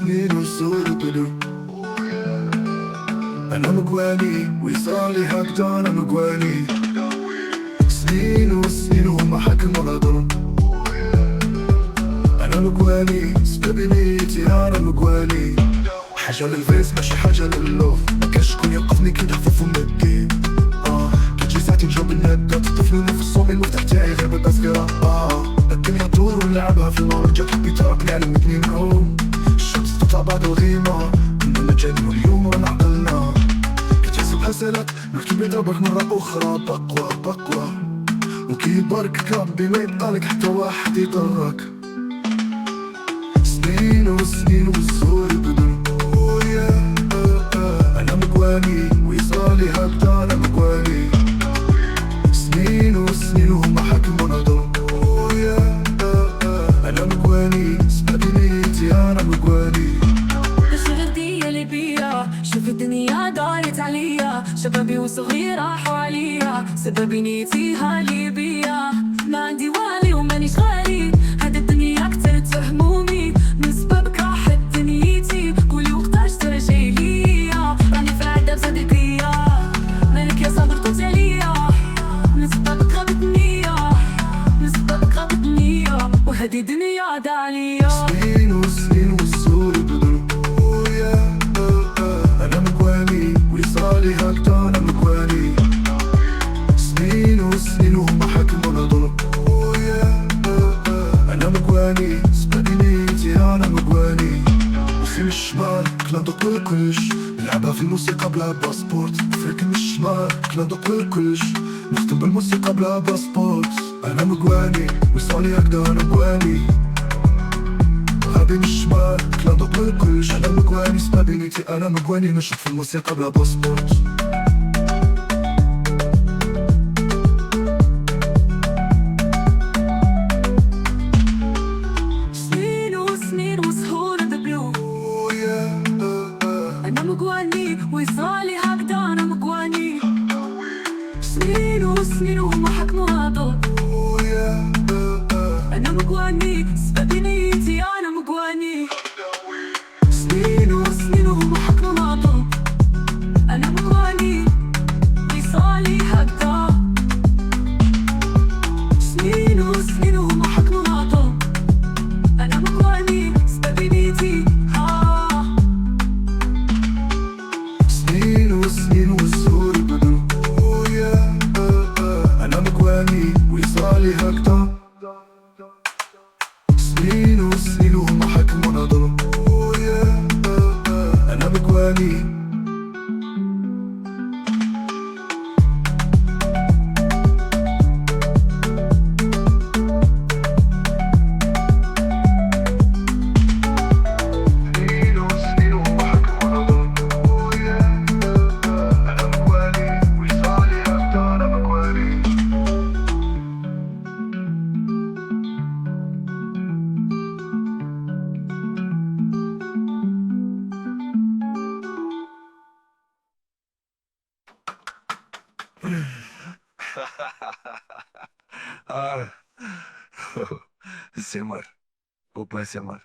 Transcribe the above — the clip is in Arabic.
سنين وصول بلو. أنا مقواني وصالي هكذا أنا مقواني. سنين وسنين وهم حكموا نظر. أنا مقواني سبب نيتي أنا مقواني. حاجة للفيس ماشي حاجة للوف. مكاش شكون يوقفني كي نحفظ من الدين. كي تجي ساعتي نجاوب الندى تطفلوني في الصوم المفتاح تاعي غير بالباسكرة. الدنيا تدور ونلعبها في النار. جات حبي تراكني علمتني نعوم. الشمس تطلع بعد الغيمة. كنا جاني واليوم رانا عقلنا. كتحسب حسنات نكتب يضربك مرة أخرى بقوى. وكي يبارك ربي ما يبقالك حتى واحد يضرك. سنين وسنين والزور بدل. أنا مقواني ويصالي هكذا أنا مقواني. سنين وسنين وهم حكموا نظر. أنا مقواني سبب نيتي أنا مقواني. الشغل اللي بيا شوف الدنيا دارت عليا. شبابي وصغير راحوا عليا سبب نيتي هالي بيا. ما عندي والي ومانيش غالي. هاد الدنيا كترت همومي من سببك راحت دنيتي. كل وقتاش ترجعي ليا راني في العذاب صديقية. مالك يا صابر طلت عليا من سببك غابت النية. من سببك غابت النية وهادي دنيا داليا. سنين وسنين والزور بدل. أنا مقواني ويصالي هكذا أنا مقواني. سنين وسنين وهم حكموا نظر. أنا مقواني سبب نيتي أنا مقواني. وفي الشمال كلا ندق بالكلش. نلعبها في الموسيقى بلا باسبورت. فيك من الشمال كلا ندق بالكلش. نختم بالموسيقى بلا باسبورت. أنا مقواني ويصالي هكذا أنا مقواني. غابي من الشمال كلا ندق بالكلش. أنا مقواني سبب نيتي أنا مقواني. نشوف في الموسيقى بلا باسبورت. سنين وسنين وسهول دبلو. أنا مقواني ويصالي هكذا أنا مقواني. سنين وسنين وهم حكموا نظر. أنا مقواني سبب نيتي أنا مقواني. سنين وسنين وهم حكموا نظر. أنا مقواني ويصالي هكذا. سنين وسنين وهم حكموا نظر. أنا مقواني سبب نيتي سنين وسنين والزور بدل. أنا مقواني ويصالي هكذا. سنين وسنين وهم حكموا نظر. أنا مقواني. سنين وسنين وهم حكموا نظر. أنا مقواني ويصالي هكذا أنا مقواني. Zemar, Opa Zemar.